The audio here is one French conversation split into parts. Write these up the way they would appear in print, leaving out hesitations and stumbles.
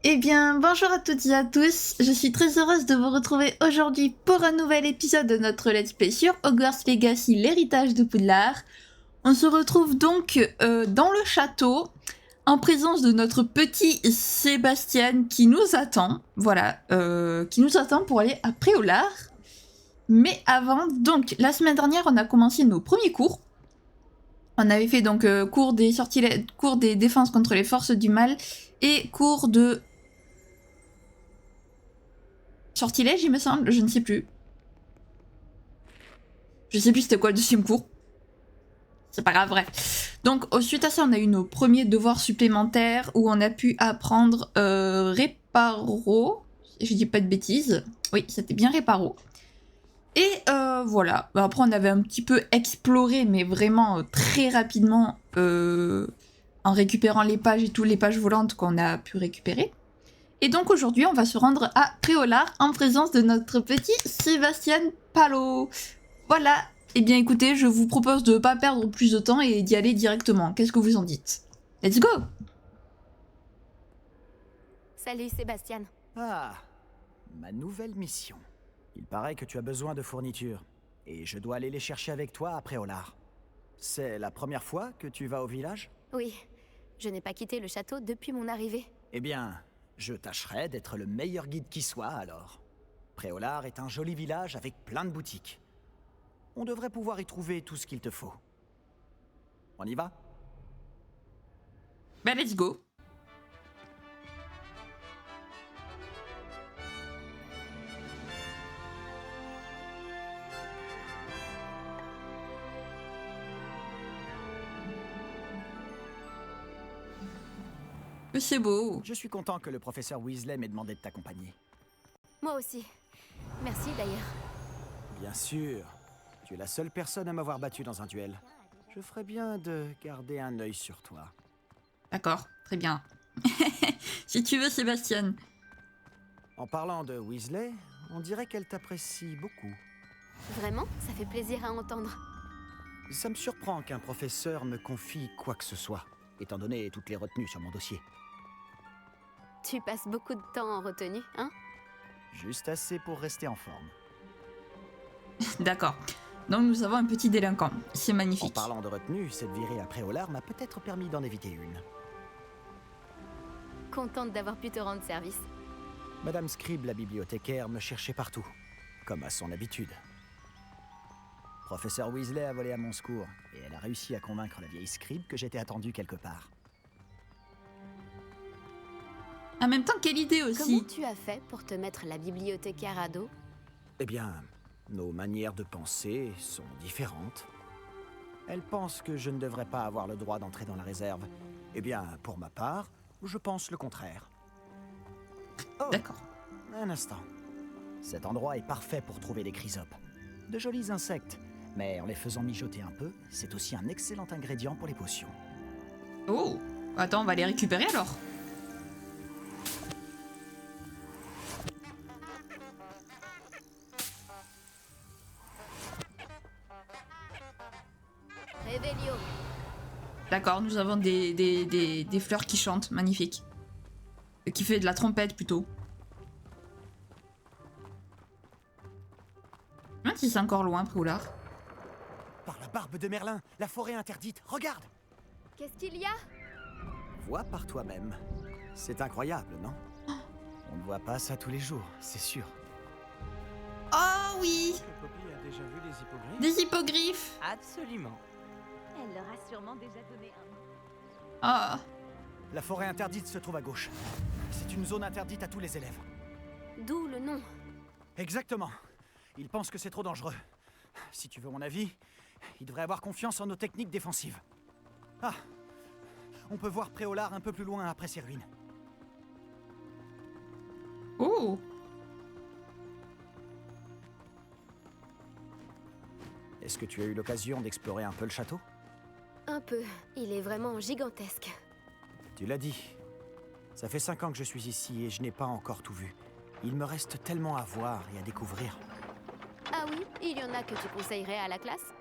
Eh bien, bonjour à toutes et à tous, je suis très heureuse de vous retrouver aujourd'hui pour un nouvel épisode de notre Let's Play sur Hogwarts Legacy, l'héritage de Poudlard. On se retrouve donc dans le château, en présence de notre petit Sébastien qui nous attend, voilà, qui nous attend pour aller à Préolard. Mais avant, donc, la semaine dernière, on a commencé nos premiers cours. On avait fait donc cours des défenses contre les forces du mal et cours de sortilège, il me semble, je ne sais plus. Je sais plus c'était quoi le deuxième cours. C'est pas grave, bref. Donc, suite à ça, on a eu nos premiers devoirs supplémentaires où on a pu apprendre Réparo. Je dis pas de bêtises. Oui, c'était bien Réparo. Et voilà. Après, on avait un petit peu exploré, mais vraiment très rapidement, en récupérant les pages et tout, les pages volantes qu'on a pu récupérer. Et donc aujourd'hui, on va se rendre à Préolard en présence de notre petit Sébastien Palot. Voilà. Eh bien écoutez, je vous propose de ne pas perdre plus de temps et d'y aller directement. Qu'est-ce que vous en dites? Let's go! Salut Sébastien. Ah, ma nouvelle mission. Il paraît que tu as besoin de fournitures, et je dois aller les chercher avec toi à Préolard. C'est la première fois que tu vas au village? Oui, je n'ai pas quitté le château depuis mon arrivée. Eh bien, je tâcherai d'être le meilleur guide qui soit alors. Préolard est un joli village avec plein de boutiques. On devrait pouvoir y trouver tout ce qu'il te faut. On y va? Ben let's go! Que c'est beau! Je suis content que le professeur Weasley m'ait demandé de t'accompagner. Moi aussi. Merci d'ailleurs. Bien sûr. Tu es la seule personne à m'avoir battu dans un duel. Je ferais bien de garder un œil sur toi. D'accord, très bien. Si tu veux, Sébastien. En parlant de Weasley, on dirait qu'elle t'apprécie beaucoup. Vraiment, ça fait plaisir à entendre. Ça me surprend qu'un professeur me confie quoi que ce soit, étant donné toutes les retenues sur mon dossier. Tu passes beaucoup de temps en retenue, hein? Juste assez pour rester en forme. D'accord. Donc nous avons un petit délinquant. C'est En magnifique. parlant de retenue, cette virée à Préolard m'a peut-être permis d'en éviter une. Contente d'avoir pu te rendre service. Madame Scribe, la bibliothécaire, me cherchait partout, comme à son habitude. Professeur Weasley a volé à mon secours, et elle a réussi à convaincre la vieille Scribe que j'étais attendu quelque part. En même temps, quelle idée aussi. Comment tu as fait pour te mettre la bibliothécaire à dos? Eh bien, nos manières de penser sont différentes. Elle pense que je ne devrais pas avoir le droit d'entrer dans la réserve. Eh bien, pour ma part, je pense le contraire. Oh, D'accord. un instant. Cet endroit est parfait pour trouver des chrysopes. De jolis insectes, mais en les faisant mijoter un peu, c'est aussi un excellent ingrédient pour les potions. Oh! Attends, on va les récupérer alors. Révélio. D'accord, nous avons des fleurs qui chantent, magnifique. Qui fait de la trompette plutôt. Même si c'est encore loin, Préolard. Par la barbe de Merlin, la forêt interdite, regarde! Qu'est-ce qu'il y a? Vois par toi-même. C'est incroyable, non? On ne voit pas ça tous les jours, c'est sûr. Oh oui! Poppy a déjà vu les hippogriffes? Des hippogriffes! Absolument. Elle leur a sûrement déjà donné un nom. Ah! La forêt interdite se trouve à gauche. C'est une zone interdite à tous les élèves. D'où le nom. Exactement. Ils pensent que c'est trop dangereux. Si tu veux mon avis, ils devraient avoir confiance en nos techniques défensives. Ah! On peut voir Préolard un peu plus loin après ces ruines. Oh! Est-ce que tu as eu l'occasion d'explorer un peu le château? Un peu. Il est vraiment gigantesque. Tu l'as dit. Ça fait 5 ans que je suis ici et je n'ai pas encore tout vu. Il me reste tellement à voir et à découvrir. Ah oui, il y en a que tu conseillerais à la classe?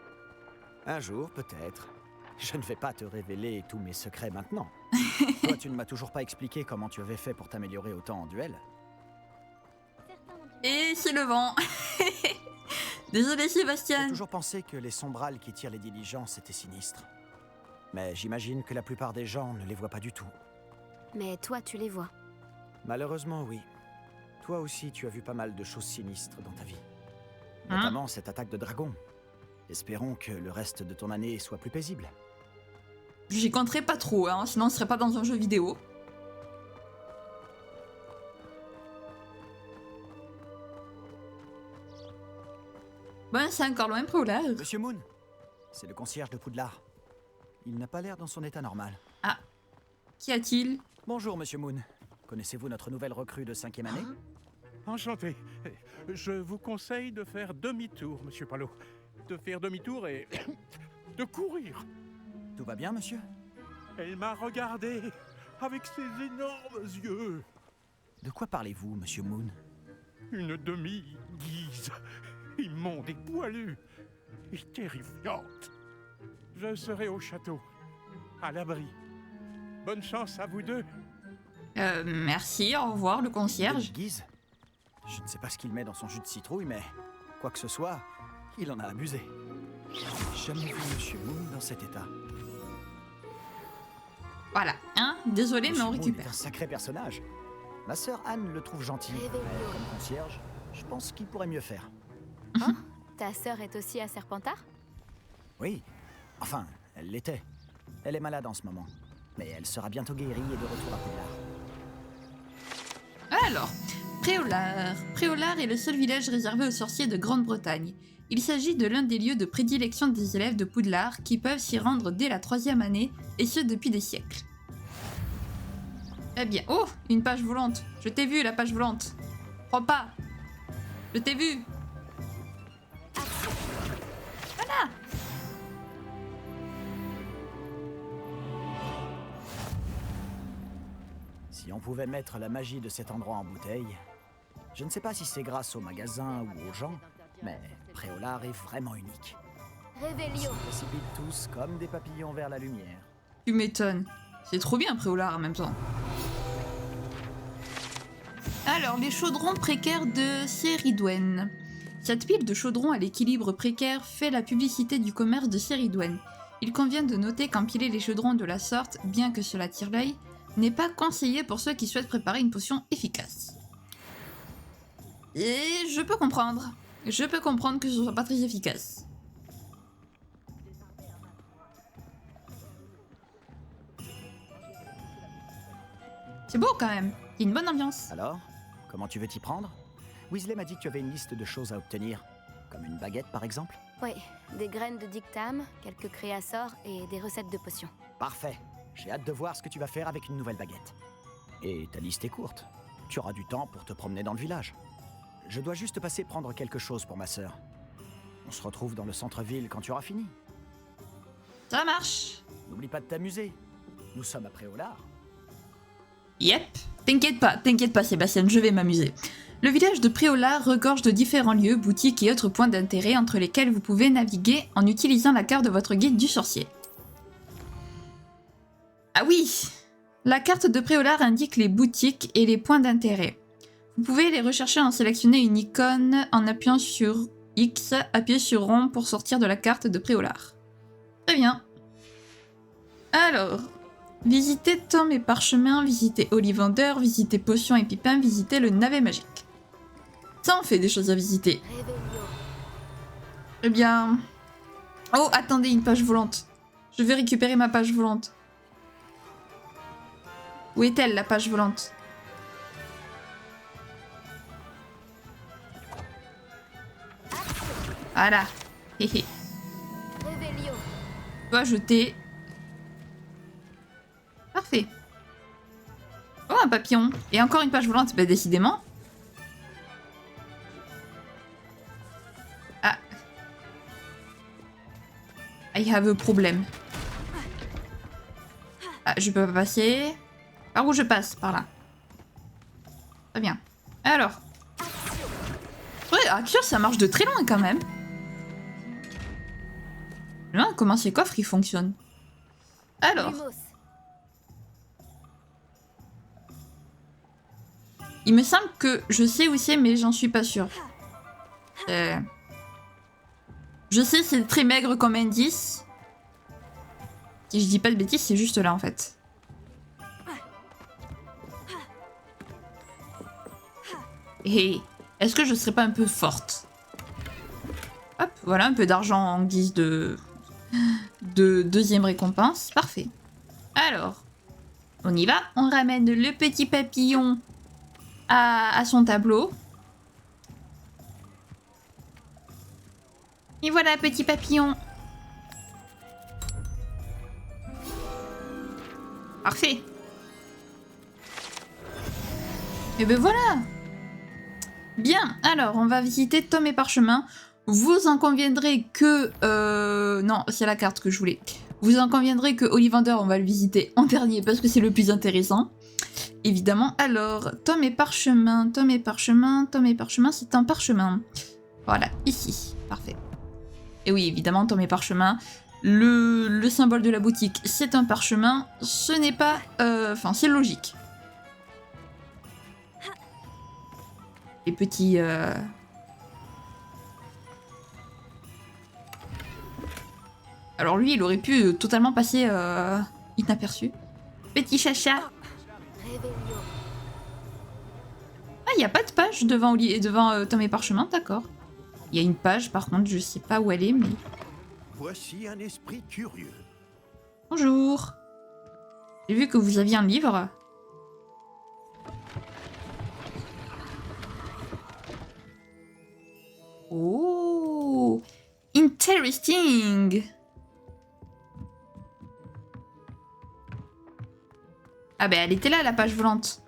Un jour, peut-être. Je ne vais pas te révéler tous mes secrets maintenant. Toi, tu ne m'as toujours pas expliqué comment tu avais fait pour t'améliorer autant en duel. Certains ont du Et c'est le vent. Désolé J'ai Sébastien. toujours pensé que les sombrales qui tirent les diligences étaient sinistres. Mais j'imagine que la plupart des gens ne les voient pas du tout. Mais toi, tu les vois. Malheureusement, oui. Toi aussi, tu as vu pas mal de choses sinistres dans ta vie. Hein? Notamment cette attaque de dragon. Espérons que le reste de ton année soit plus paisible. J'y compterais pas trop, hein, sinon on serait pas dans un jeu vidéo. Bon, c'est encore loin, Préolard. Monsieur Moon, c'est le concierge de Poudlard. Il n'a pas l'air dans son état normal. Qu'y a-t-il? Bonjour, Monsieur Moon. Connaissez-vous notre nouvelle recrue de 5e année? Enchanté. Je vous conseille de faire demi-tour, monsieur Palot. De faire demi-tour et de courir. Tout va bien, monsieur? Elle m'a regardé avec ses énormes yeux. De quoi parlez-vous, Monsieur Moon? Une demi-guise, immonde et poilue, et terrifiante. Je serai au château, à l'abri. Bonne chance à vous deux. Merci, au revoir, le concierge. Guise? Je ne sais pas ce qu'il met dans son jus de citrouille, mais quoi que ce soit, il en a abusé. J'ai jamais vu Monsieur Moon dans cet état. Voilà, hein, désolé, mais Monsieur on Moon est récupère. un sacré personnage. Ma sœur Anne le trouve gentil. Mais comme concierge, je pense qu'il pourrait mieux faire. Ta sœur est aussi à Serpentard? Oui. Enfin, elle l'était. Elle est malade en ce moment. Mais elle sera bientôt guérie et de retour à Poudlard. Alors, Préolard. Préolard est le seul village réservé aux sorciers de Grande-Bretagne. Il s'agit de l'un des lieux de prédilection des élèves de Poudlard qui peuvent s'y rendre dès la 3e année, et ce depuis des siècles. Eh bien, oh, une page volante. Je t'ai vu, la page volante. Crois pas. Je t'ai vu. Voilà. Si on pouvait mettre la magie de cet endroit en bouteille, je ne sais pas si c'est grâce au magasin ou aux gens, mais Préolard est vraiment unique. Ils Révélio. se précipitent tous comme des papillons vers la lumière. Tu m'étonnes. C'est trop bien, Préolard, en même temps. Alors, les chaudrons précaires de Céridwen. Cette pile de chaudrons à l'équilibre précaire fait la publicité du commerce de Céridwen. Il convient de noter qu'empiler les chaudrons de la sorte, bien que cela tire l'œil, n'est pas conseillé pour ceux qui souhaitent préparer une potion efficace. Et je peux comprendre. Je peux comprendre que ce soit pas très efficace. C'est beau quand même. Il y a une bonne ambiance. Alors, comment tu veux t'y prendre? Weasley m'a dit que tu avais une liste de choses à obtenir. Comme une baguette, par exemple? Oui, des graines de dictame, quelques créassors et des recettes de potions. Parfait. J'ai hâte de voir ce que tu vas faire avec une nouvelle baguette. Et ta liste est courte. Tu auras du temps pour te promener dans le village. Je dois juste passer prendre quelque chose pour ma sœur. On se retrouve dans le centre-ville quand tu auras fini. Ça marche. N'oublie pas de t'amuser. Nous sommes à Préolard. Yep. T'inquiète pas Sébastien, je vais m'amuser. Le village de Préolard regorge de différents lieux, boutiques et autres points d'intérêt entre lesquels vous pouvez naviguer en utilisant la carte de votre guide du sorcier. Ah oui! La carte de Préolard indique les boutiques et les points d'intérêt. Vous pouvez les rechercher en sélectionnant une icône en appuyant sur X, appuyez sur rond pour sortir de la carte de Préolard. Très bien. Alors, visitez Tome et Parchemin, visitez Ollivander, visitez Potions et Pipins, visitez le navet magique. Ça en fait des choses à visiter. Révélio. Eh bien... Oh, attendez, une page volante. Je vais récupérer ma page volante. Où est-elle, la page volante? Voilà. Héhé. Révélio. Dois jeter. Parfait. Oh, un papillon. Et encore une page volante. Bah, décidément. Ah. I have a problem. Ah, je peux pas passer. Par où je passe? Par là. Très bien. Alors. Ouais, Action, ça marche de très loin quand même. Je me demande comment ces coffres ils fonctionnent. Alors. Lumos. Il me semble que je sais où c'est, mais j'en suis pas sûre. Je sais, c'est très maigre comme indice. Si je dis pas de bêtises, c'est juste là en fait. Et est-ce que je serais pas un peu forte? Hop, voilà un peu d'argent en guise de deuxième récompense. Parfait. Alors, on y va. On ramène le petit papillon à son tableau. Et voilà, petit papillon. Parfait. Et ben voilà. Bien, alors on va visiter Tome et Parchemin. Vous en conviendrez que... non, c'est la carte que je voulais. Vous en conviendrez que Ollivander, on va le visiter en dernier parce que c'est le plus intéressant. Évidemment. Alors, Tome et Parchemin, Tome et Parchemin, Tome et Parchemin, c'est un parchemin. Voilà, ici. Parfait. Et oui, évidemment, Tome et Parchemin. Le symbole de la boutique, c'est un parchemin. Ce n'est pas... Enfin, c'est logique. Les petits... Alors lui, il aurait pu totalement passer inaperçu. Petit chacha. Ah, il n'y a pas de page devant Tome et Parchemin, d'accord. Il y a une page, par contre, je sais pas où elle est, mais... Voici un esprit curieux. Bonjour. J'ai vu que vous aviez un livre. Oh, interesting. Ah ben elle était là la page volante.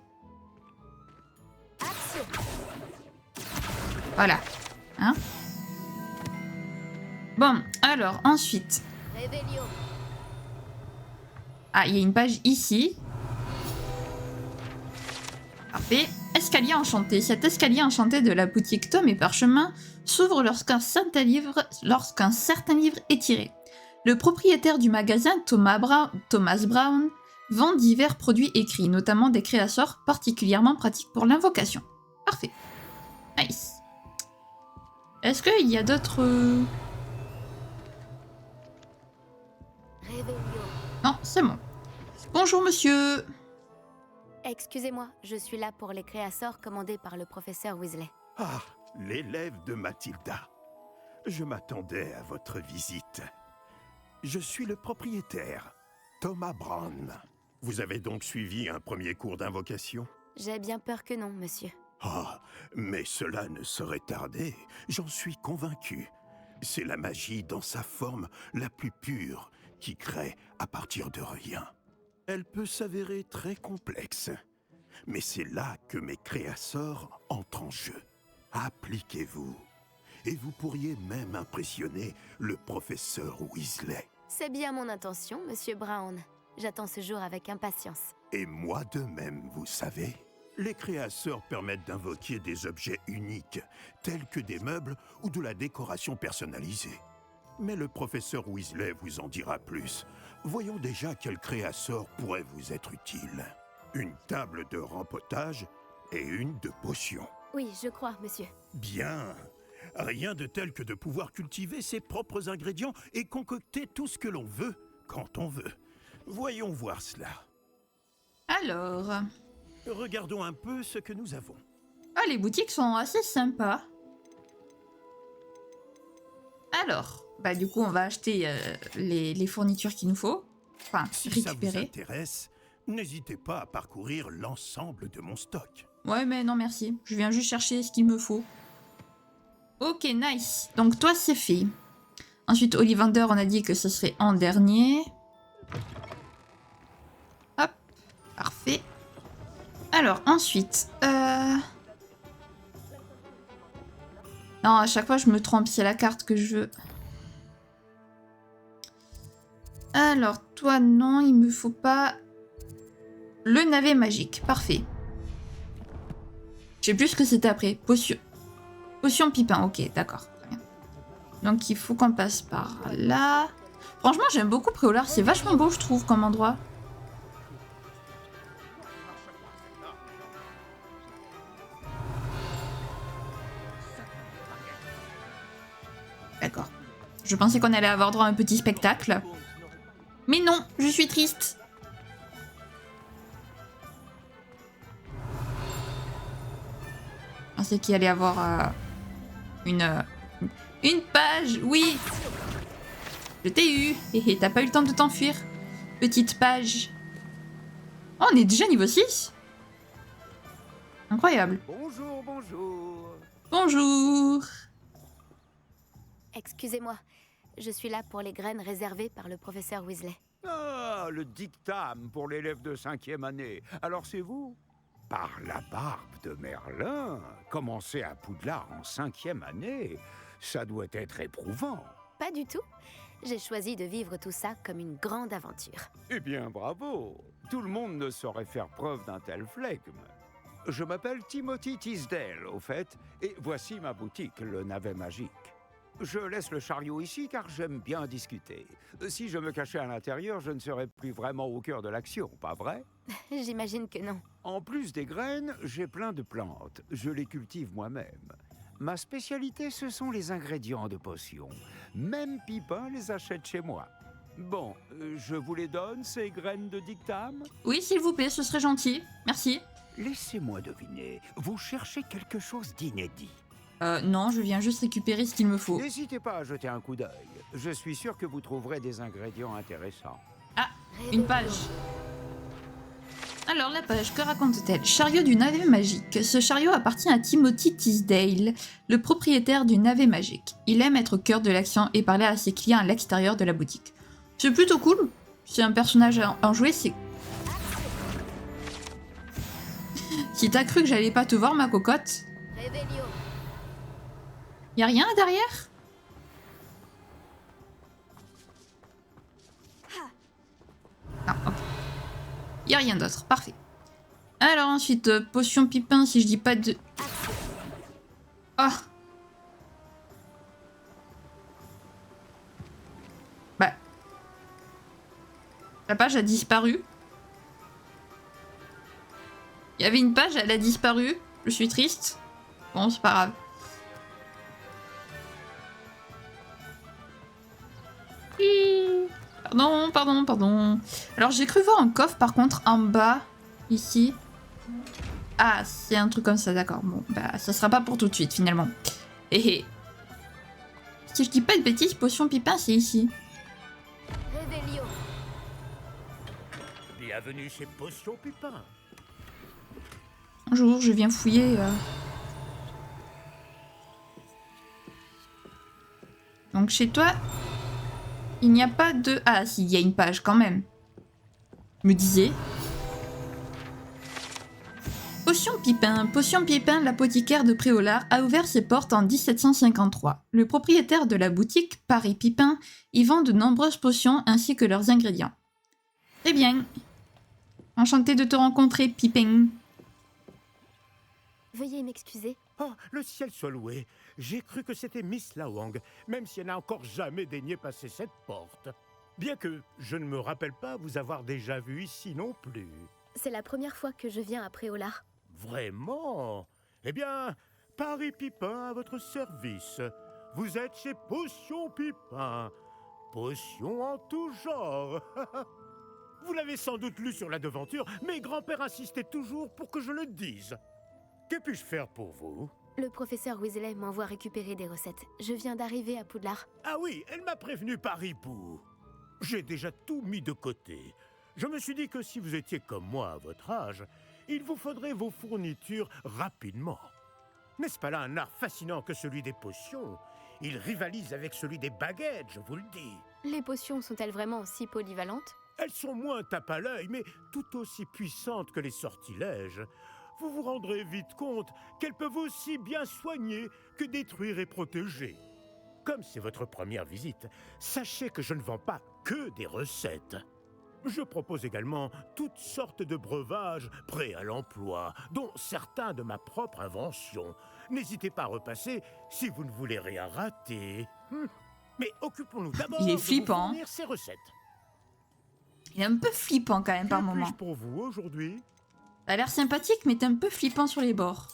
Voilà. Hein? Bon, alors ensuite. Ah, il y a une page ici. Parfait. Escalier enchanté. Cet escalier enchanté de la boutique Tome et Parchemin s'ouvre lorsqu'un certain livre est tiré. Le propriétaire du magasin, Thomas Brown, vend divers produits écrits, notamment des créasseurs particulièrement pratiques pour l'invocation. Parfait. Nice. Est-ce qu'il y a d'autres... Non, c'est bon. Bonjour monsieur. Excusez-moi, je suis là pour les créasseurs commandés par le professeur Weasley. Ah, l'élève de Mathilda. Je m'attendais à votre visite. Je suis le propriétaire, Thomas Brown. Vous avez donc suivi un premier cours d'invocation? J'ai bien peur que non, monsieur. Ah, mais cela ne saurait tarder, j'en suis convaincu. C'est la magie dans sa forme la plus pure qui crée à partir de rien. Elle peut s'avérer très complexe, mais c'est là que mes créasseurs entrent en jeu. Appliquez-vous, et vous pourriez même impressionner le professeur Weasley. C'est bien mon intention, monsieur Brown. J'attends ce jour avec impatience. Et moi de même, vous savez. Les créasseurs permettent d'invoquer des objets uniques, tels que des meubles ou de la décoration personnalisée. Mais le professeur Weasley vous en dira plus. Voyons déjà quel créasseur pourrait vous être utile. Une table de rempotage et une de potions. Oui, je crois, monsieur. Bien. Rien de tel que de pouvoir cultiver ses propres ingrédients et concocter tout ce que l'on veut, quand on veut. Voyons voir cela. Alors... Regardons un peu ce que nous avons. Ah, les boutiques sont assez sympas. Alors, bah du coup, on va acheter les fournitures qu'il nous faut. Enfin, Si ça vous récupérer. intéresse, n'hésitez pas à parcourir l'ensemble de mon stock. Ouais, mais non, merci. Je viens juste chercher ce qu'il me faut. Ok, nice. Donc toi, c'est fait. Ensuite, Ollivander, on a dit que ce serait en dernier. Hop, parfait. Alors, ensuite... Non, à chaque fois, je me trompe. C'est la carte que je veux. Alors, toi, non, il me faut pas... Le navet magique. Parfait. Je sais plus ce que c'était après. Potion. Potion pipin. Ok, d'accord. Très bien. Donc, il faut qu'on passe par là. Franchement, j'aime beaucoup Préolard. C'est vachement beau, je trouve, comme endroit. D'accord. Je pensais qu'on allait avoir droit à un petit spectacle. Mais non, je suis triste. Je pensais qu'il allait y avoir une page, oui. Je t'ai eu. Hé, t'as pas eu le temps de t'enfuir. Petite page. Oh, on est déjà niveau 6. Incroyable. Bonjour, bonjour. Bonjour. Excusez-moi, je suis là pour les graines réservées par le professeur Weasley. Ah, le dictame pour l'élève de 5e année. Alors c'est vous? Par la barbe de Merlin, commencer à Poudlard en 5e année, ça doit être éprouvant. Pas du tout. J'ai choisi de vivre tout ça comme une grande aventure. Eh bien, bravo. Tout le monde ne saurait faire preuve d'un tel flegme. Je m'appelle Timothy Tisdale, au fait, et voici ma boutique, le Navet Magique. Je laisse le chariot ici car j'aime bien discuter. Si je me cachais à l'intérieur, je ne serais plus vraiment au cœur de l'action, pas vrai? J'imagine que non. En plus des graines, j'ai plein de plantes. Je les cultive moi-même. Ma spécialité, ce sont les ingrédients de potions. Même Pipin les achète chez moi. Bon, je vous les donne, ces graines de dictame? Oui, s'il vous plaît, ce serait gentil. Merci. Laissez-moi deviner, vous cherchez quelque chose d'inédit. Non, je viens juste récupérer ce qu'il me faut. N'hésitez pas à jeter un coup d'œil. Je suis sûr que vous trouverez des ingrédients intéressants. Ah, une page. Alors, la page, que raconte-t-elle? Chariot du navet magique. Ce chariot appartient à Timothy Tisdale, le propriétaire du navet magique. Il aime être au cœur de l'action et parler à ses clients à l'extérieur de la boutique. C'est plutôt cool. C'est un personnage en jouet, c'est... Si t'as cru que j'allais pas te voir, ma cocotte... Révélio. Y'a rien là derrière? Ah, ok. Y'a rien d'autre, parfait. Alors ensuite, potion Pipin, si je dis pas de... Ah. Bah. La page a disparu. Il y avait une page, elle a disparu. Je suis triste. Bon, c'est pas grave. Pardon, pardon, pardon. Alors j'ai cru voir un coffre par contre en bas, ici. Ah, c'est un truc comme ça, d'accord. Bon, bah ça sera pas pour tout de suite finalement. Et si je dis pas de bêtises, potion Pipin c'est ici. Révélio. Bienvenue chez Potion Pipin. Bonjour, je viens fouiller. Donc chez toi, il n'y a pas de... Ah si, il y a une page quand même. Je me disais. Potion Pipin. Potion Pipin, l'apothicaire de Préolard, a ouvert ses portes en 1753. Le propriétaire de la boutique, Paris Pipin, y vend de nombreuses potions ainsi que leurs ingrédients. Très bien. Enchanté de te rencontrer, Pipin. Veuillez m'excuser. Oh, le ciel soit loué. J'ai cru que c'était Miss Lawang, même si elle n'a encore jamais daigné passer cette porte. Bien que je ne me rappelle pas vous avoir déjà vu ici non plus. C'est la première fois que je viens à Préolard. Vraiment? Eh bien, Paris Pipin à votre service. Vous êtes chez Potion Pipin. Potion en tout genre. Vous l'avez sans doute lu sur la devanture, mais grand-père insistait toujours pour que je le dise. Que puis-je faire pour vous? Le professeur Weasley m'envoie récupérer des recettes. Je viens d'arriver à Poudlard. Ah oui, elle m'a prévenu par hibou. J'ai déjà tout mis de côté. Je me suis dit que si vous étiez comme moi à votre âge, il vous faudrait vos fournitures rapidement. N'est-ce pas là un art fascinant que celui des potions? Il rivalise avec celui des baguettes, je vous le dis. Les potions sont-elles vraiment aussi polyvalentes? Elles sont moins tape à l'œil, mais tout aussi puissantes que les sortilèges. Vous vous rendrez vite compte qu'elles peuvent aussi bien soigner que détruire et protéger. Comme c'est votre première visite, sachez que je ne vends pas que des recettes. Je propose également toutes sortes de breuvages prêts à l'emploi, dont certains de ma propre invention. N'hésitez pas à repasser si vous ne voulez rien rater. Mais occupons-nous d'abord Il est de vous flippant. fournir ces recettes. Il est un peu flippant quand même par Que moment. puis-je pour vous aujourd'hui? Ça a l'air sympathique, mais t'es un peu flippant sur les bords.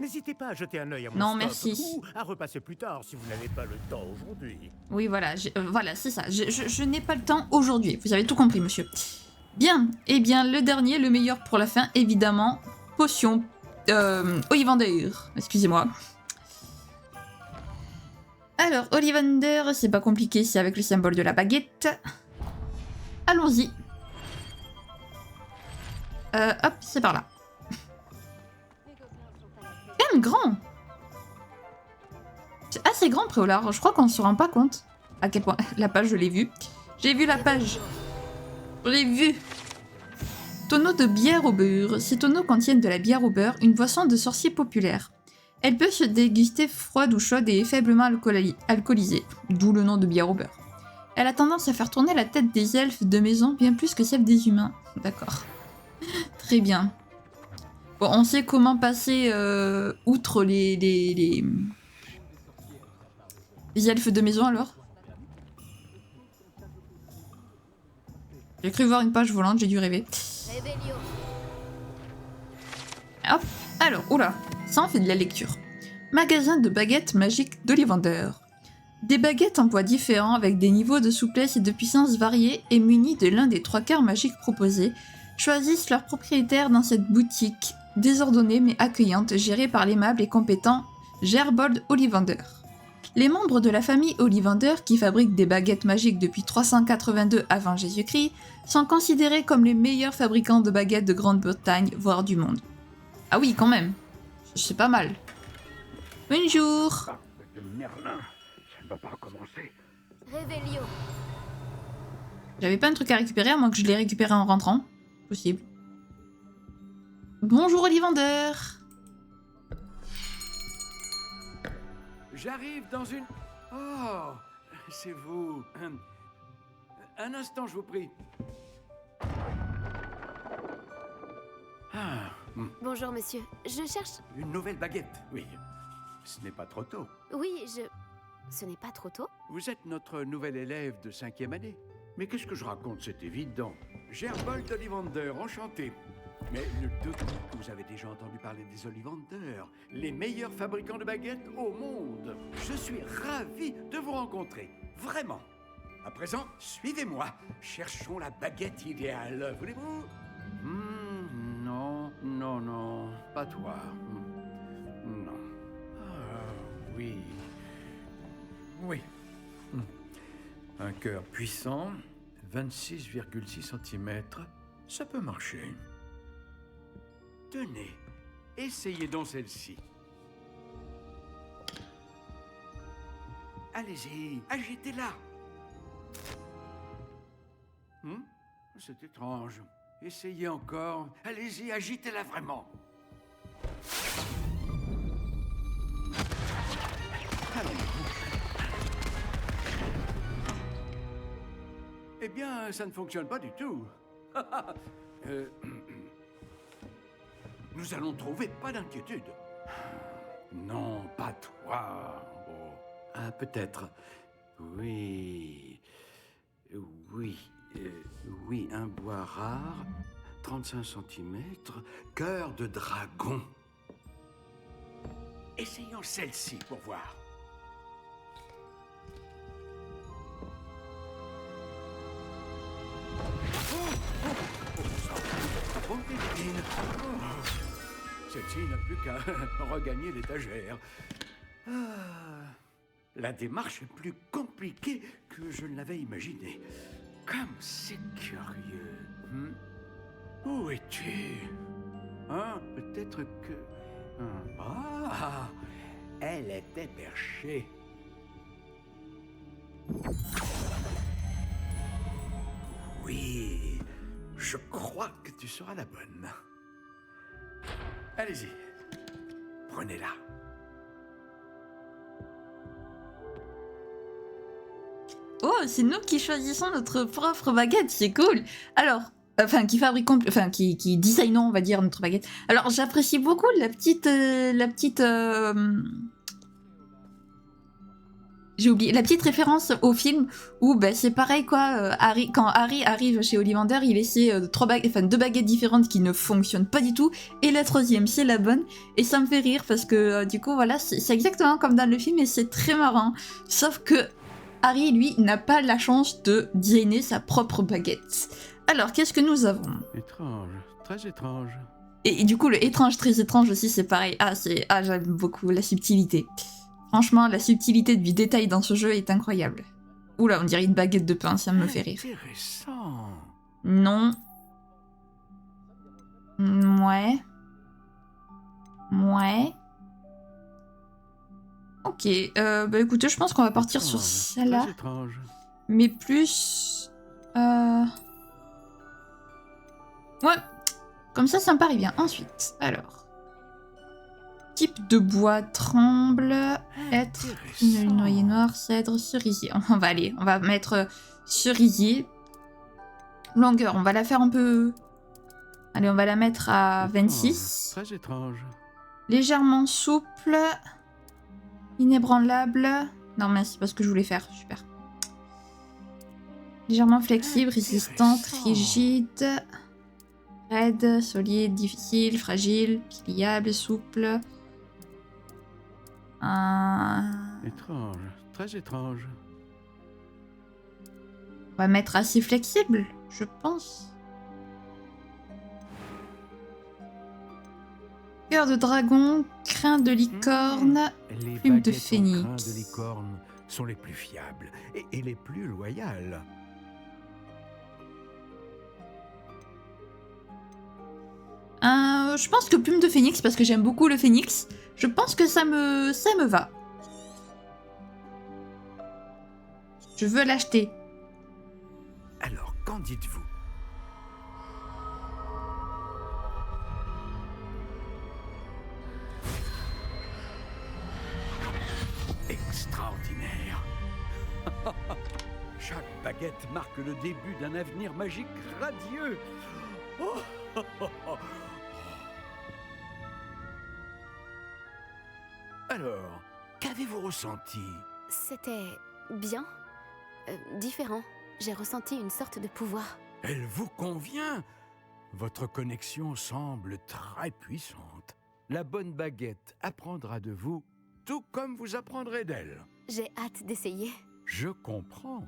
N'hésitez pas à jeter un œil à mon Non, stock merci. ou à repasser plus tard si vous n'avez pas le temps aujourd'hui. Oui, voilà, voilà, c'est ça. Je n'ai pas le temps aujourd'hui. Vous avez tout compris, monsieur. Bien. Eh bien, le dernier, le meilleur pour la fin, évidemment. Potion. Ollivander. Excusez-moi. Alors, Ollivander, c'est pas compliqué, c'est avec le symbole de la baguette. Allons-y. Hop, c'est par là. Quand même grand. C'est assez grand, Préolard. Je crois qu'on se rend pas compte à quel point... La page, je l'ai vue. J'ai vu la page. Je l'ai vue. Tonneau de bière au beurre. Ces tonneaux contiennent de la bière au beurre, une boisson de sorcier populaire. Elle peut se déguster froide ou chaude et est faiblement alcoolisée, d'où le nom de bière au beurre. Elle a tendance à faire tourner la tête des elfes de maison bien plus que celle des humains. D'accord. Très bien. Bon, on sait comment passer outre les elfes de maison alors. J'ai cru voir une page volante, j'ai dû rêver. Revelio. Hop, alors, oula, ça en fait de la lecture. Magasin de baguettes magiques d'Ollivander. Des baguettes en poids différents avec des niveaux de souplesse et de puissance variés et munis de l'un des 3 quarts magiques proposés, choisissent leurs propriétaires dans cette boutique désordonnée mais accueillante gérée par l'aimable et compétent Gerbold Ollivander. Les membres de la famille Ollivander, qui fabriquent des baguettes magiques depuis 382 avant Jésus-Christ, sont considérés comme les meilleurs fabricants de baguettes de Grande-Bretagne, voire du monde. Ah oui, quand même. C'est pas mal. Bonjour. Merlin, ça ne va pas recommencer. Revelio. J'avais pas un truc à récupérer, à moins que je l'ai récupéré en rentrant. Possible. Bonjour Ollivander. J'arrive dans une... Oh, c'est vous. Un instant, je vous prie. Ah, Bonjour, monsieur. Je cherche... une nouvelle baguette, oui. Ce n'est pas trop tôt. Oui, Ce n'est pas trop tôt? Vous êtes notre nouvel élève de 5e année. Mais qu'est-ce que je raconte, c'est évident. Gerbold Ollivander, enchanté. Mais ne doute pas que vous avez déjà entendu parler des Ollivander, les meilleurs fabricants de baguettes au monde. Je suis ravi de vous rencontrer, vraiment. À présent, suivez-moi. Cherchons la baguette idéale, voulez-vous? Non, pas toi. Non. Ah, oui. Un cœur puissant, 26,6 cm, ça peut marcher. Tenez, essayez donc celle-ci. Allez-y, agitez-la. C'est étrange. Essayez encore. Allez-y, agitez-la vraiment. Eh bien, ça ne fonctionne pas du tout. Nous allons trouver, pas d'inquiétude. Non, pas toi. Oh. Ah, peut-être. Oui, un bois rare, 35 cm, cœur de dragon. Essayons celle-ci pour voir. Celle-ci n'a plus qu'à regagner l'étagère. La démarche est plus compliquée que je ne l'avais imaginé. Comme c'est curieux. Où es-tu? Peut-être que... elle était perchée. Oui, je crois que tu seras la bonne. Allez-y, prenez-la. Oh, c'est nous qui choisissons notre propre baguette, c'est cool. Alors, qui fabriquons, qui designons, on va dire, notre baguette. Alors, j'apprécie beaucoup j'ai oublié. La petite référence au film où bah, c'est pareil quoi. Quand Harry arrive chez Ollivander, il essaie 2 baguettes différentes qui ne fonctionnent pas du tout. Et la troisième, c'est la bonne. Et ça me fait rire parce que du coup, voilà, c'est exactement comme dans le film et c'est très marrant. Sauf que Harry, lui, n'a pas la chance de designer sa propre baguette. Alors, qu'est-ce que nous avons? Étrange, très étrange. Et du coup, le étrange, très étrange aussi, c'est pareil. J'aime beaucoup la subtilité. Franchement, la subtilité du détail dans ce jeu est incroyable. Oula, on dirait une baguette de pain, ça me fait rire. Intéressant. Non. Ouais. Ouais. Ok, bah écoutez, je pense qu'on va partir sur celle-là. Très étrange. Mais plus... Ouais, comme ça me paraît bien. Ensuite, alors... Type de bois, tremble, être, une noyer noir, cèdre, cerisier. On va mettre cerisier. Longueur, on va la faire un peu... Allez, on va la mettre à 26. Très étrange. Légèrement souple. Inébranlable. Non, mais c'est pas ce que je voulais faire. Super. Légèrement flexible, résistante, rigide. Raide, solide, difficile, fragile, pliable, souple. Étrange, très étrange. On va mettre assez flexible, je pense. Cœur de dragon, crin de licorne, Les plume de baguettes en phénix. crin de licorne sont les plus fiables et les plus loyales. Je pense que plume de phénix, parce que j'aime beaucoup le phénix, je pense que ça me va. Je veux l'acheter. Alors, qu'en dites-vous? Extraordinaire. Chaque baguette marque le début d'un avenir magique radieux. Alors, qu'avez-vous ressenti? C'était bien. Différent. J'ai ressenti une sorte de pouvoir. Elle vous convient? Votre connexion semble très puissante. La bonne baguette apprendra de vous, tout comme vous apprendrez d'elle. J'ai hâte d'essayer. Je comprends.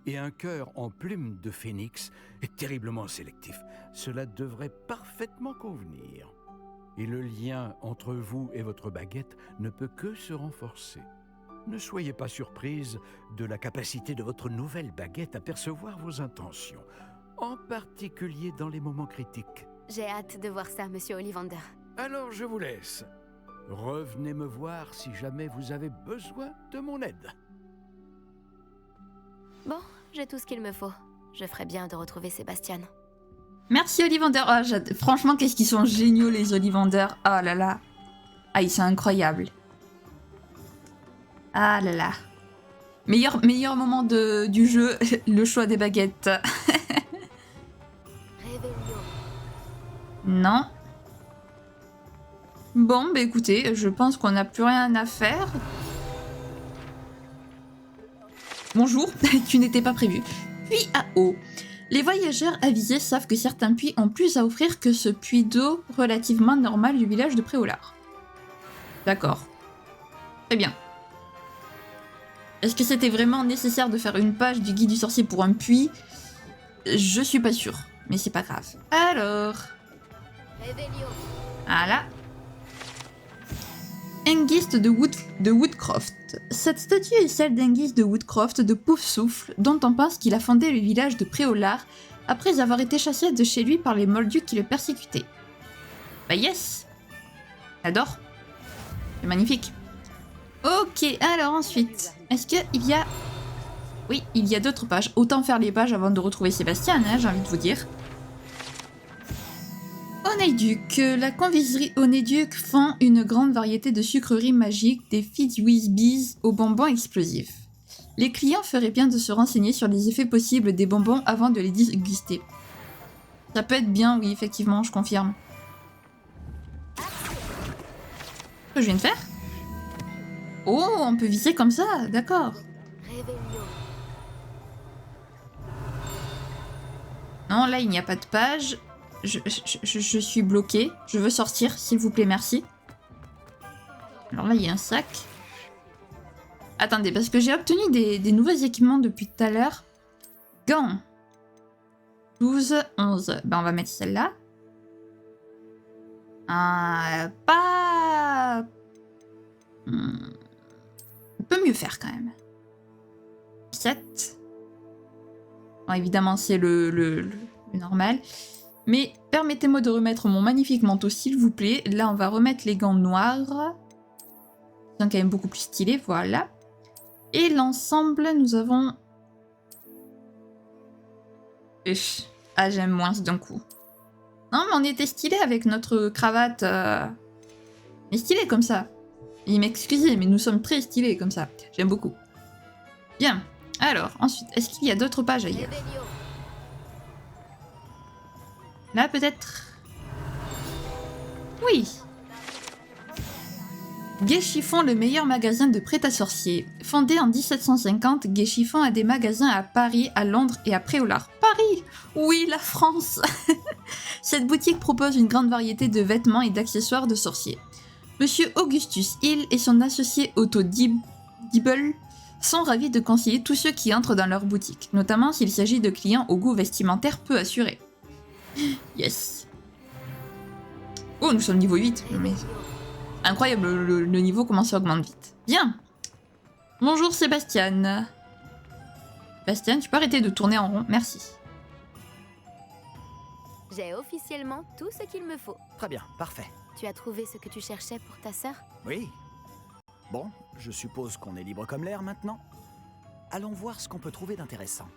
Et un cœur en plume de phénix est terriblement sélectif. Cela devrait parfaitement convenir. Et le lien entre vous et votre baguette ne peut que se renforcer. Ne soyez pas surprise de la capacité de votre nouvelle baguette à percevoir vos intentions, en particulier dans les moments critiques. J'ai hâte de voir ça, monsieur Ollivander. Alors je vous laisse. Revenez me voir si jamais vous avez besoin de mon aide. Bon, j'ai tout ce qu'il me faut. Je ferais bien de retrouver Sébastien. Merci Ollivander. Ah, franchement, qu'est-ce qu'ils sont géniaux les Ollivander. Ah là là. Ah, ils sont incroyables. Ah là là. Meilleur moment du jeu, le choix des baguettes. Non. Bon, bah écoutez, je pense qu'on n'a plus rien à faire. Bonjour, tu n'étais pas prévu. Puits à eau. Les voyageurs avisés savent que certains puits ont plus à offrir que ce puits d'eau relativement normal du village de Préolard. D'accord. Très bien. Est-ce que c'était vraiment nécessaire de faire une page du guide du sorcier pour un puits? Je suis pas sûre, mais c'est pas grave. Alors... Voilà. Hengist de Woodcroft. Cette statue est celle d'Hengist de Woodcroft de Poufsouffle, dont on pense qu'il a fondé le village de Préolard après avoir été chassé de chez lui par les Moldus qui le persécutaient. Bah yes. J'adore. C'est magnifique. Ok, alors ensuite, est-ce qu'il y a... Oui, il y a d'autres pages. Autant faire les pages avant de retrouver Sébastien, hein, j'ai envie de vous dire. Oneiduc. La confiserie Oneiduc fend une grande variété de sucreries magiques, des Fizz-Whiz-Bees aux bonbons explosifs. Les clients feraient bien de se renseigner sur les effets possibles des bonbons avant de les déguster. Ça peut être bien, oui, effectivement, je confirme. Ce que je viens de faire? Oh, on peut viser comme ça, d'accord. Non, là, il n'y a pas de page. Je suis bloquée. Je veux sortir, s'il vous plaît, merci. Alors là, il y a un sac. Attendez, parce que j'ai obtenu des nouveaux équipements depuis tout à l'heure. Gants. 12, 11. Ben, on va mettre celle-là. Pas... On peut mieux faire, quand même. 7. Bon, évidemment, c'est le normal. Mais permettez-moi de remettre mon magnifique manteau, s'il vous plaît. Là, on va remettre les gants noirs. Ils sont quand même beaucoup plus stylés, voilà. Et l'ensemble, nous avons... Ah, j'aime moins d'un coup. Non, mais on était stylé avec notre cravate. Mais stylé comme ça. Il m'excusez, mais nous sommes très stylés comme ça. J'aime beaucoup. Bien. Alors, ensuite, est-ce qu'il y a d'autres pages ailleurs? Là, peut-être... Oui. Gai Chiffon, le meilleur magasin de prêt-à-sorcier. Fondé en 1750, Gai Chiffon a des magasins à Paris, à Londres et à Préolard. Paris! Oui, la France. Cette boutique propose une grande variété de vêtements et d'accessoires de sorciers. Monsieur Augustus Hill et son associé Otto Dibble sont ravis de conseiller tous ceux qui entrent dans leur boutique, notamment s'il s'agit de clients au goût vestimentaire peu assuré. Yes. Oh, nous sommes niveau 8. Mais... incroyable, le niveau commence à augmenter vite. Bien. Bonjour Sébastien. Sébastien, tu peux arrêter de tourner en rond, merci. J'ai officiellement tout ce qu'il me faut. Très bien, parfait. Tu as trouvé ce que tu cherchais pour ta sœur? Oui. Bon, je suppose qu'on est libre comme l'air maintenant. Allons voir ce qu'on peut trouver d'intéressant.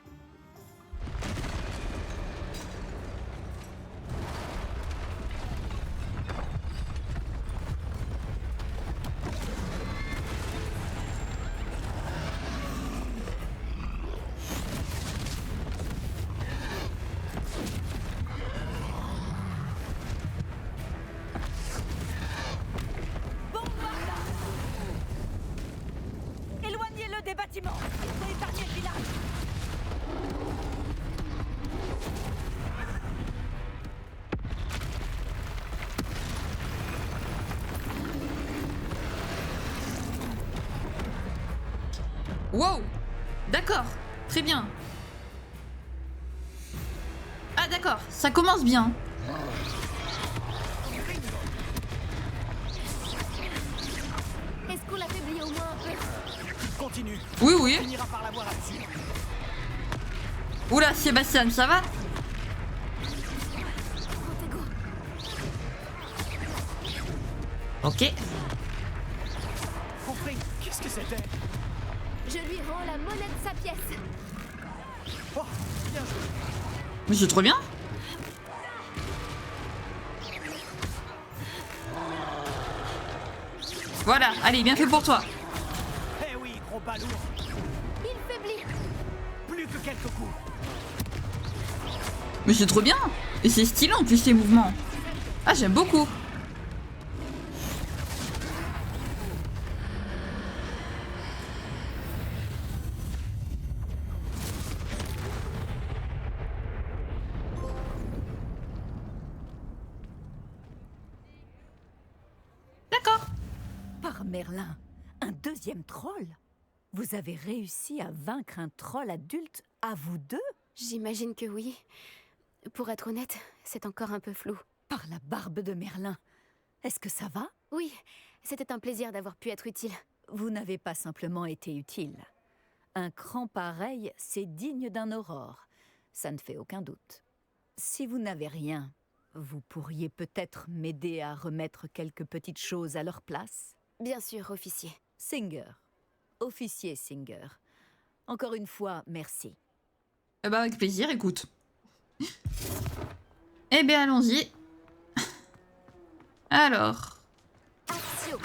Éloignez-le des bâtiments. Il faut épargner le village. Wow. D'accord, très bien. Ah d'accord, ça commence bien. Est-ce qu'on l'affaiblit au moins un peu? Continue. Oui, oui. On finira par l'avoir là-dessus. Oula, Sébastien, ça va? Ok. Compris. Qu'est-ce que c'était? Je lui rends la monnaie de sa pièce. Oh, bien joué. Mais c'est trop bien. Voilà, allez, bien fait pour toi. Eh oui, gros balourd. Il faiblit. Plus que quelques coups. Mais c'est trop bien. Et c'est stylé en plus ces mouvements. Ah, j'aime beaucoup. D'accord. Par Merlin, un deuxième troll? Vous avez réussi à vaincre un troll adulte à vous deux? J'imagine que oui. Pour être honnête, c'est encore un peu flou. Par la barbe de Merlin. Est-ce que ça va? Oui, c'était un plaisir d'avoir pu être utile. Vous n'avez pas simplement été utile. Un cran pareil, c'est digne d'un aurore. Ça ne fait aucun doute. Si vous n'avez rien, vous pourriez peut-être m'aider à remettre quelques petites choses à leur place? Bien sûr, officier. Singer. Officier Singer. Encore une fois, merci. Eh ben avec plaisir, écoute. Eh bien, allons-y. Alors. Axio.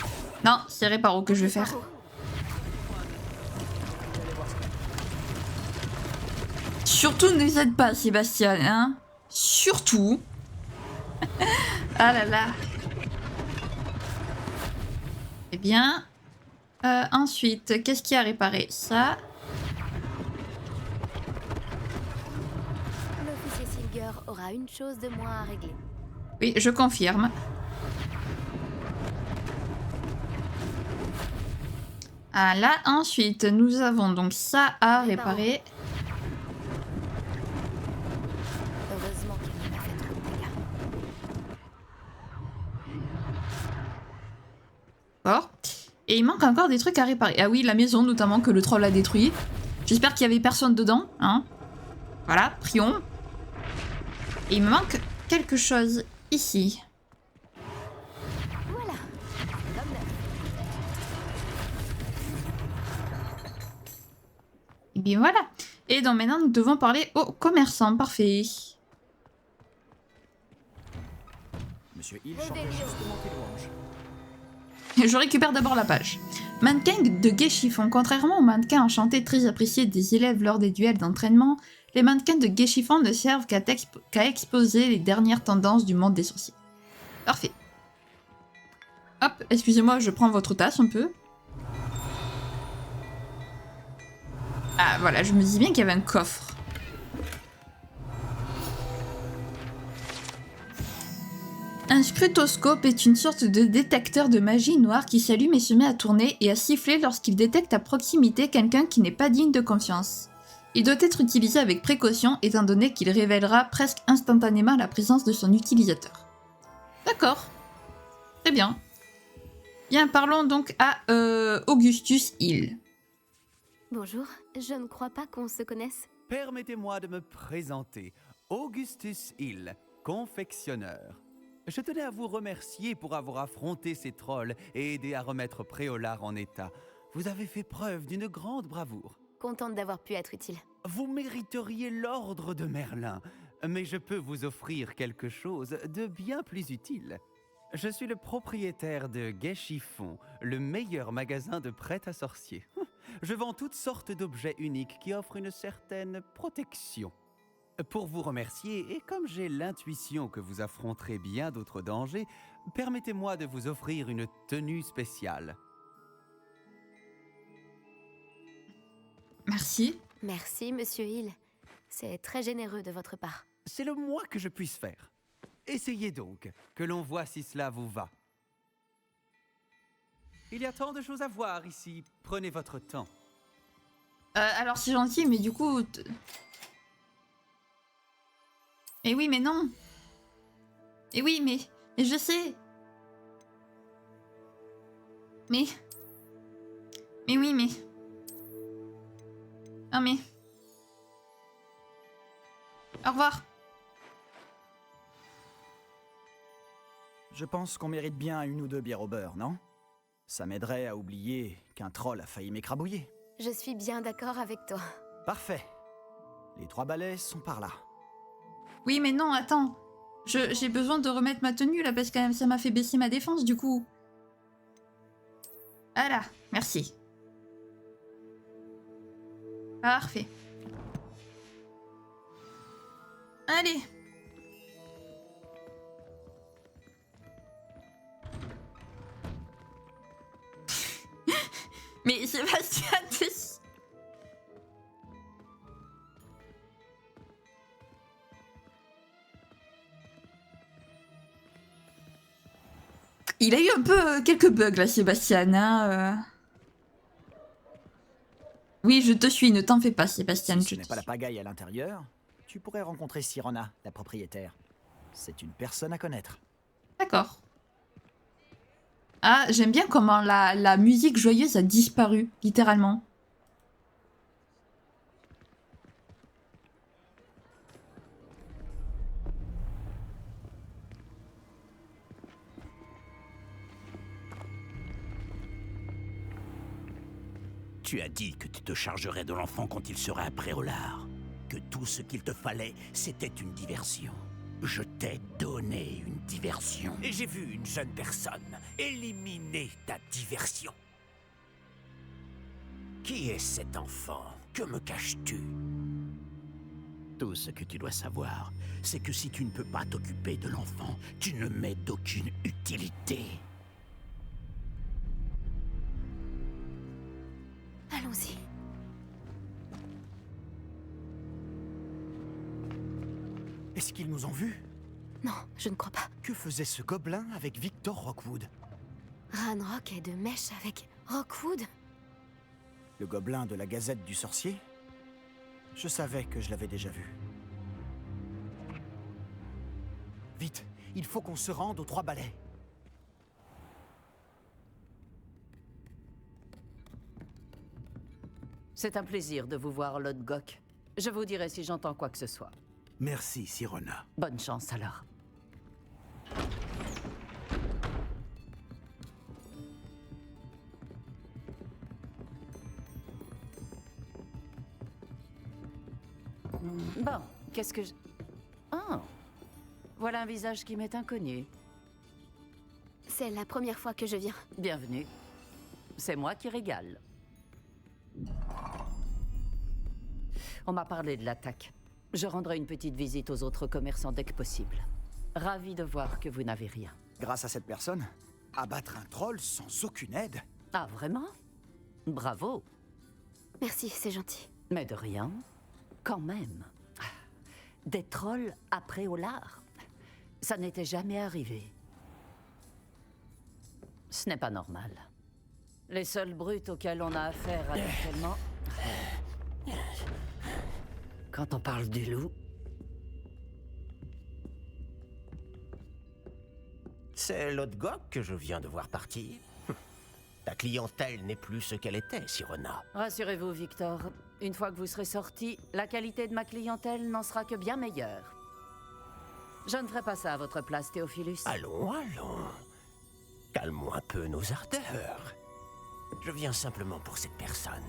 Non, c'est Réparo que je vais faire. Surtout ne les aide pas, Sébastien, hein. Surtout. Ah là là. Eh bien. Ensuite, qu'est-ce qu'il y a à réparer? Ça. L'officier Silger aura une chose de moins à régler. Oui, je confirme. Ah là, ensuite, nous avons donc ça à réparer. Heureusement qu'il n'a pas fait trop de dégâts. D'accord. Et il manque encore des trucs à réparer. Ah oui, la maison notamment que le troll a détruit. J'espère qu'il y avait personne dedans, hein. Voilà, prions. Et il me manque quelque chose ici. Voilà. Comme neuf. Et bien voilà. Et donc maintenant, nous devons parler aux commerçants. Parfait. Monsieur Hill chantait justement tes louanges. Je récupère d'abord la page. Mannequin de Gay-Chiffon. Contrairement aux mannequins enchantés très appréciés des élèves lors des duels d'entraînement, les mannequins de Gay-Chiffon ne servent qu'à exposer les dernières tendances du monde des sorciers. Parfait. Hop, excusez-moi, je prends votre tasse un peu. Ah voilà, je me dis bien qu'il y avait un coffre. Un scrutoscope est une sorte de détecteur de magie noire qui s'allume et se met à tourner et à siffler lorsqu'il détecte à proximité quelqu'un qui n'est pas digne de confiance. Il doit être utilisé avec précaution étant donné qu'il révélera presque instantanément la présence de son utilisateur. D'accord. Très bien. Bien, parlons donc à Augustus Hill. Bonjour, je ne crois pas qu'on se connaisse. Permettez-moi de me présenter. Augustus Hill, confectionneur. Je tenais à vous remercier pour avoir affronté ces trolls et aidé à remettre Préolard en état. Vous avez fait preuve d'une grande bravoure. Contente d'avoir pu être utile. Vous mériteriez l'ordre de Merlin, mais je peux vous offrir quelque chose de bien plus utile. Je suis le propriétaire de Gay-Chiffon, le meilleur magasin de prêt-à-sorcier. Je vends toutes sortes d'objets uniques qui offrent une certaine protection. Pour vous remercier, et comme j'ai l'intuition que vous affronterez bien d'autres dangers, permettez-moi de vous offrir une tenue spéciale. Merci. Merci, monsieur Hill. C'est très généreux de votre part. C'est le moins que je puisse faire. Essayez donc, que l'on voit si cela vous va. Il y a tant de choses à voir ici. Prenez votre temps. Alors c'est gentil, mais du coup... Eh oui, mais non. Eh oui, mais je sais. Mais oui, mais... Non mais... Au revoir. Je pense qu'on mérite bien une ou deux bières au beurre, non? Ça m'aiderait à oublier qu'un troll a failli m'écrabouiller. Je suis bien d'accord avec toi. Parfait. Les 3 balais sont par là. Oui, mais non, attends. J'ai besoin de remettre ma tenue, là, parce que ça m'a fait baisser ma défense, du coup. Voilà, merci. Parfait. Allez. Mais Sébastien, il a eu un peu quelques bugs là, Sébastien. Hein, Oui, je te suis, ne t'en fais pas, Sébastien. Si ce n'est pas la pagaille à l'intérieur, tu pourrais rencontrer Sirona, la propriétaire. C'est une personne à connaître. D'accord. Ah, j'aime bien comment la musique joyeuse a disparu, littéralement. Tu as dit que tu te chargerais de l'enfant quand il serait à Préolard. Que tout ce qu'il te fallait, c'était une diversion. Je t'ai donné une diversion. Et j'ai vu une jeune personne éliminer ta diversion. Qui est cet enfant? Que me caches-tu? Tout ce que tu dois savoir, c'est que si tu ne peux pas t'occuper de l'enfant, tu ne m'es d'aucune utilité. Allons-y. Est-ce qu'ils nous ont vus? Non, je ne crois pas. Que faisait ce gobelin avec Victor Rockwood? Ranrock est de mèche avec Rockwood? Le gobelin de la Gazette du Sorcier? Je savais que je l'avais déjà vu. Vite, il faut qu'on se rende aux 3 balais. C'est un plaisir de vous voir, Lord Gok. Je vous dirai si j'entends quoi que ce soit. Merci, Sirona. Bonne chance alors. Bon, qu'est-ce que je... Oh, voilà un visage qui m'est inconnu. C'est la première fois que je viens. Bienvenue. C'est moi qui régale. On m'a parlé de l'attaque. Je rendrai une petite visite aux autres commerçants dès que possible. Ravi de voir que vous n'avez rien. Grâce à cette personne, abattre un troll sans aucune aide? Ah, vraiment? Bravo. Merci, c'est gentil. Mais de rien. Quand même. Des trolls après Olar. Ça n'était jamais arrivé. Ce n'est pas normal. Les seules brutes auxquelles on a affaire habituellement... Quand on parle du loup... C'est Lord Gok que je viens de voir partir. Ta clientèle n'est plus ce qu'elle était, Sirona. Rassurez-vous, Victor. Une fois que vous serez sorti, la qualité de ma clientèle n'en sera que bien meilleure. Je ne ferai pas ça à votre place, Théophilus. Allons, allons. Calmons un peu nos ardeurs. Je viens simplement pour cette personne.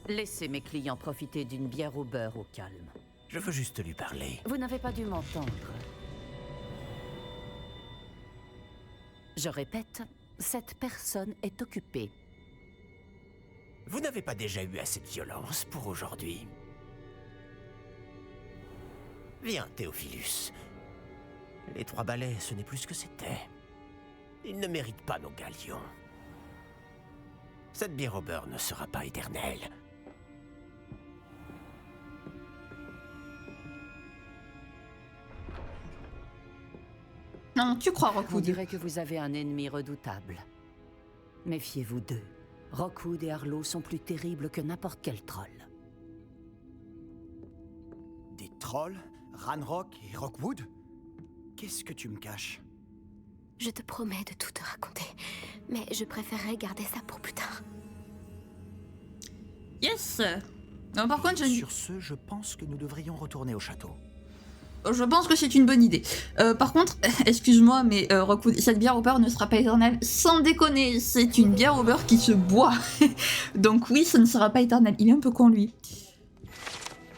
Laissez mes clients profiter d'une bière au beurre au calme. Je veux juste lui parler. Vous n'avez pas dû m'entendre. Je répète, cette personne est occupée. Vous n'avez pas déjà eu assez de violence pour aujourd'hui? Viens, Théophilus. Les 3 balais, ce n'est plus ce que c'était. Ils ne méritent pas nos galions. Cette bière au beurre ne sera pas éternelle. Non, tu crois, On Rockwood? dirait que vous avez un ennemi redoutable. Méfiez-vous d'eux. Rockwood et Arlo sont plus terribles que n'importe quel troll. Des trolls? Ranrock et Rockwood? Qu'est-ce que tu me caches? Je te promets de tout te raconter, mais je préférerais garder ça pour plus tard. Yes. Non, par contre, Sur ce, je pense que nous devrions retourner au château. je pense que c'est une bonne idée. Par contre, excuse-moi, mais Rockwood, cette bière au beurre ne sera pas éternelle. Sans déconner, c'est une bière au beurre qui se boit. Donc oui, ça ne sera pas éternel. Il est un peu con, lui.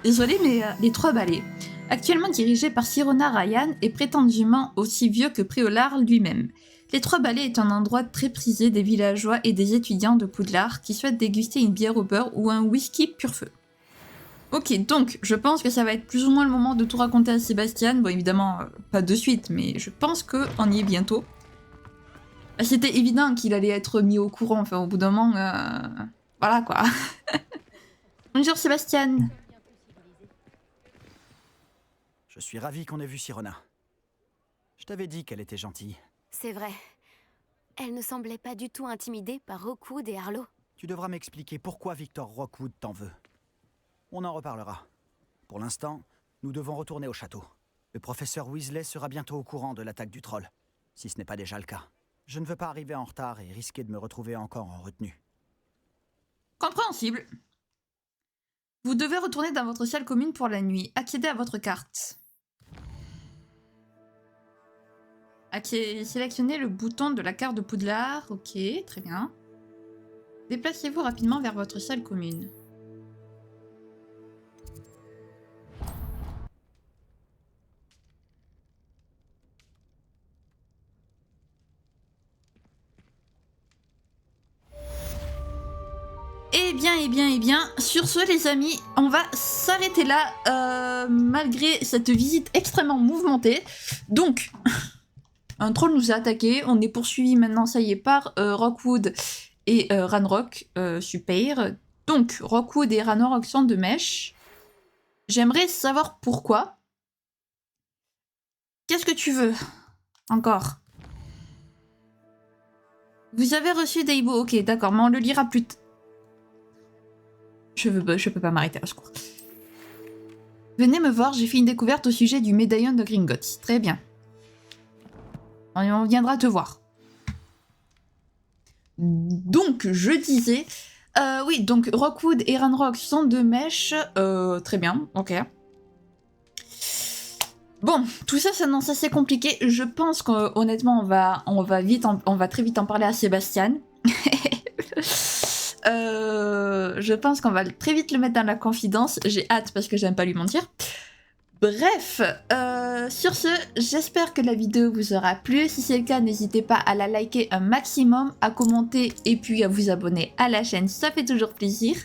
Désolé, mais les 3 balais. Actuellement dirigé par Sirona Ryan et prétendument aussi vieux que Préolard lui-même. Les 3 balais est un endroit très prisé des villageois et des étudiants de Poudlard qui souhaitent déguster une bière au beurre ou un whisky pur feu. Ok, donc je pense que ça va être plus ou moins le moment de tout raconter à Sébastien. Bon, évidemment, pas de suite, mais je pense qu'on y est bientôt. C'était évident qu'il allait être mis au courant, enfin au bout d'un moment, voilà quoi. Bonjour Sébastien. Je suis ravi qu'on ait vu Sirona. Je t'avais dit qu'elle était gentille. C'est vrai. Elle ne semblait pas du tout intimidée par Rockwood et Arlo. Tu devras m'expliquer pourquoi Victor Rockwood t'en veut. On en reparlera. Pour l'instant, nous devons retourner au château. Le professeur Weasley sera bientôt au courant de l'attaque du troll, si ce n'est pas déjà le cas. Je ne veux pas arriver en retard et risquer de me retrouver encore en retenue. Compréhensible. Vous devez retourner dans votre salle commune pour la nuit. Accédez à votre carte. Sélectionnez le bouton de la carte de Poudlard. Ok, très bien. Déplacez-vous rapidement vers votre salle commune. Eh bien, sur ce les amis, on va s'arrêter là, malgré cette visite extrêmement mouvementée. Donc, un troll nous a attaqué, on est poursuivi maintenant, ça y est, par Rockwood et Ranrock, super. Donc, Rockwood et Ranrock sont de mèche. J'aimerais savoir pourquoi. Qu'est-ce que tu veux? Encore. Vous avez reçu des hiboux. Ok, d'accord, mais on le lira plus tard. Je peux pas m'arrêter, à ce cours. Venez me voir, j'ai fait une découverte au sujet du médaillon de Gringotts. Très bien. On viendra te voir. Donc, je disais... oui, donc Rockwood et Ranrock sont deux mèches. Très bien, ok. Bon, tout ça s'annonce assez compliqué. Je pense qu'honnêtement, on va très vite en parler à Sébastien. Je pense qu'on va très vite le mettre dans la confidence. J'ai hâte parce que j'aime pas lui mentir. Bref, sur ce, j'espère que la vidéo vous aura plu. Si c'est le cas, n'hésitez pas à la liker un maximum, à commenter et puis à vous abonner à la chaîne, ça fait toujours plaisir.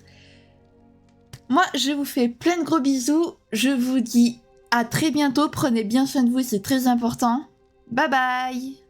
Moi, je vous fais plein de gros bisous. Je vous dis à très bientôt. Prenez bien soin de vous, c'est très important. Bye bye!